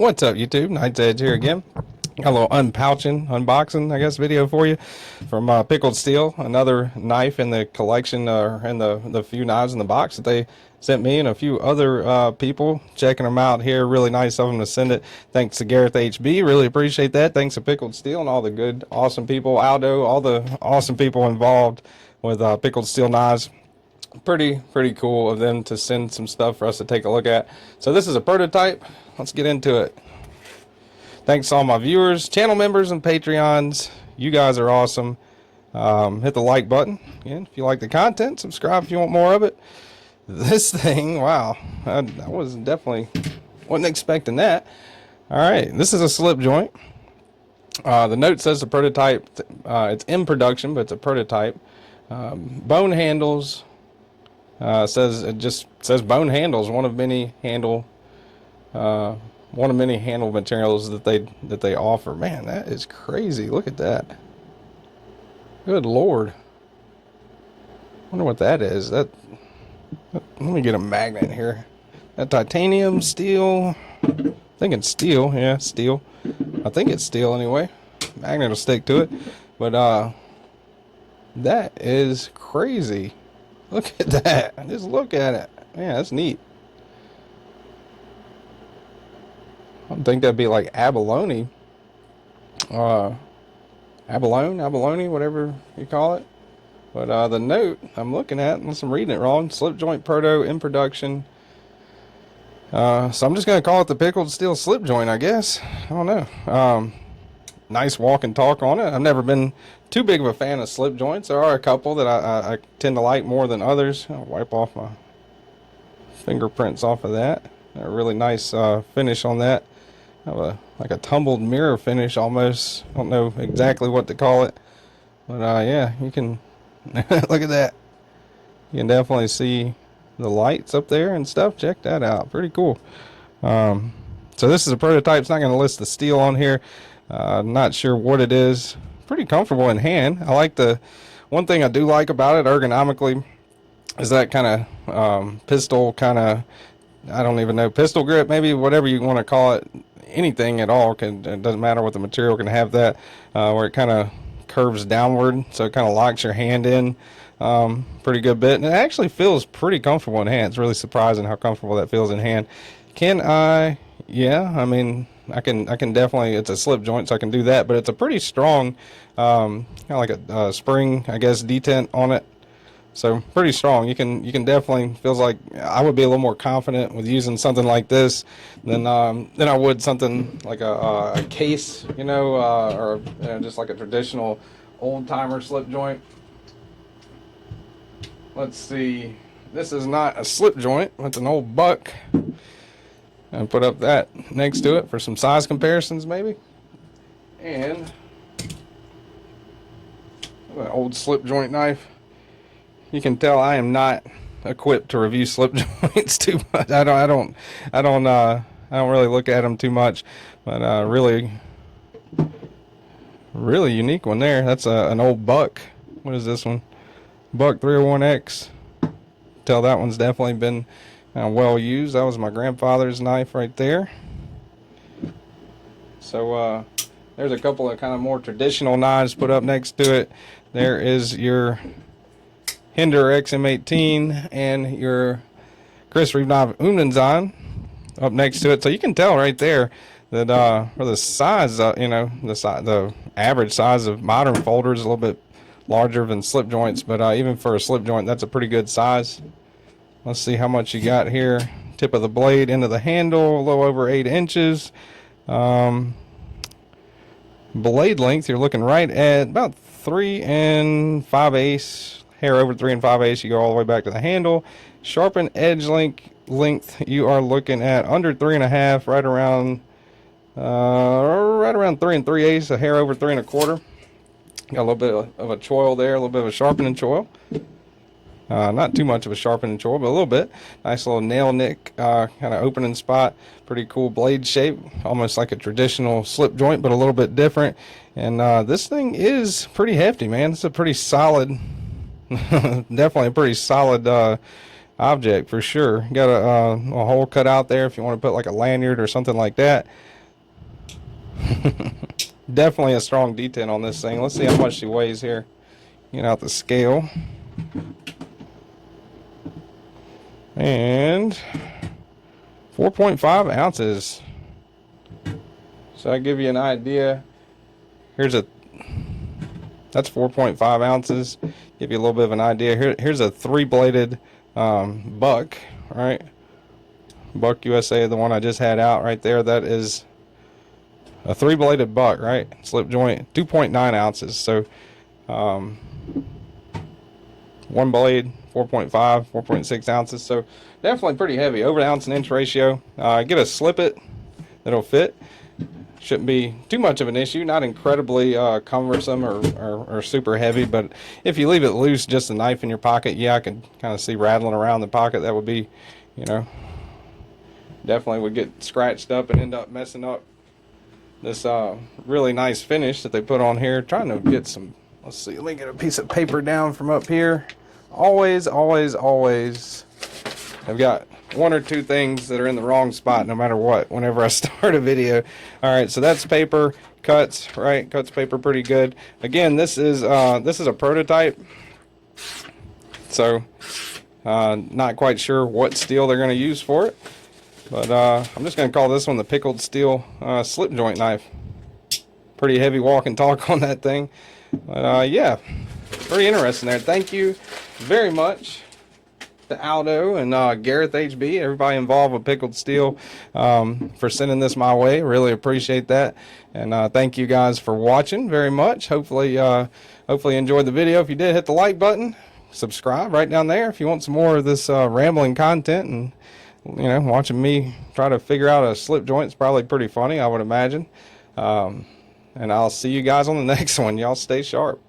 What's up, YouTube? Knight's Edge here again. Got a little unboxing, I guess, video for you from Pickled Steel, another knife in the collection, and the few knives in the box that they sent me and a few other people. Checking them out here. Really nice of them to send it. Thanks to Gareth HB. Really appreciate that. Thanks to Pickled Steel and all the good, awesome people. Aldo, all the awesome people involved with Pickled Steel knives. Pretty cool of them to send some stuff for us to take a look at. So this is a prototype. Let's get into it. Thanks to all my viewers, channel members, and Patreons. You guys are awesome. Hit the like button. Again, if you like the content, subscribe if you want more of it. This thing, wow, I wasn't expecting that. All right, this is a slip joint. The note says the prototype. It's in production, but it's a prototype. Bone handles. It just says bone handles. One of many handle materials that they offer. Man, that is crazy. Look at that. Good Lord. Wonder what that is. Let me get a magnet here. That titanium, steel. I'm thinking steel. Yeah, steel. I think it's steel anyway. Magnet will stick to it. But that is crazy. Look at that. Just look at it. Man, that's neat. I don't think that'd be like abalone. Abalone, whatever you call it. But the note I'm looking at, unless I'm reading it wrong, slip joint proto in production. So I'm just going to call it the Pickled Steel slip joint, I guess. I don't know. Nice walk and talk on it. I've never been too big of a fan of slip joints. There are a couple that I tend to like more than others. I'll wipe off my fingerprints off of that. A really nice finish on that. Have like a tumbled mirror finish almost. I don't know exactly what to call it. But yeah, you can look at that. You can definitely see the lights up there and stuff. Check that out. Pretty cool. So this is a prototype. It's not going to list the steel on here. Not sure what it is. Pretty comfortable in hand. I like one thing I do like about it ergonomically is that kind of pistol kind of, I don't even know, pistol grip, maybe, whatever you want to call it. Anything at all, it doesn't matter what the material, can have that where it kind of curves downward, so it kind of locks your hand in pretty good bit, and it actually feels pretty comfortable in hand. It's really surprising how comfortable that feels in hand. Yeah, I mean, I can definitely, it's a slip joint, so I can do that, but it's a pretty strong kind of like a spring, I guess, detent on it. So pretty strong. You can definitely, feels like I would be a little more confident with using something like this than I would something like a case, you know, or just like a traditional old timer slip joint. Let's see. This is not a slip joint. It's an old buck. And put up that next to it for some size comparisons, maybe. And an old slip joint knife. You can tell I am not equipped to review slip joints too much. I don't really look at them too much, but really unique one there. That's an old buck. What is this one? Buck 301X. Tell that one's definitely been well used. That was my grandfather's knife right there. So there's a couple of kind of more traditional knives put up next to it. There is your Hinder XM18 and your Chris Reeve knife Unenzon up next to it. So you can tell right there that for the size, you know, the average size of modern folders is a little bit larger than slip joints, but even for a slip joint, that's a pretty good size. Let's see how much you got here. Tip of the blade into the handle, a little over 8 inches. Blade length, you're looking right at about 3 5/8. Hair over 3 5/8, you go all the way back to the handle. Sharpened edge length, you are looking at under 3 1/2, right around 3 3/8, a hair over 3 1/4. Got a little bit of a choil there, a little bit of a sharpening choil. Not too much of a sharpening choil, but a little bit. Nice little nail nick kind of opening spot. Pretty cool blade shape, almost like a traditional slip joint, but a little bit different. And this thing is pretty hefty, man. It's a pretty solid. Definitely a pretty solid object for sure. Got a hole cut out there if you want to put like a lanyard or something like that. Definitely a strong detent on this thing. Let's see how much she weighs here. Get out the scale. And 4.5 ounces. So I give you an idea. That's 4.5 ounces. Give you a little bit of an idea. Here's a 3-bladed buck, right? Buck USA, the one I just had out right there. That is a 3-bladed buck, right? Slip joint, 2.9 ounces. So one blade, 4.5, 4.6 ounces. So definitely pretty heavy. Over an ounce and inch ratio. Get a slip it that'll fit. Shouldn't be too much of an issue. Not incredibly cumbersome or super heavy, but if you leave it loose, just a knife in your pocket, yeah, I could kind of see rattling around the pocket. That would be, you know, definitely would get scratched up and end up messing up this really nice finish that they put on here. Trying to get some, let's see, let me get a piece of paper down from up here. Always I've got one or two things that are in the wrong spot no matter what whenever I start a video. Alright, so that's paper, cuts, right? Cuts paper pretty good. Again, this is a prototype, so not quite sure what steel they're going to use for it, but I'm just going to call this one the Pickled Steel slip joint knife. Pretty heavy walk and talk on that thing, but yeah, pretty interesting there. Thank you very much to Aldo and Gareth HB, everybody involved with Pickled Steel, for sending this my way. Really appreciate that, and thank you guys for watching very much. Hopefully you enjoyed the video. If you did, hit the like button, subscribe right down there if you want some more of this rambling content, and you know, watching me try to figure out a slip joint is probably pretty funny, I would imagine. And I'll see you guys on the next one. Y'all stay sharp.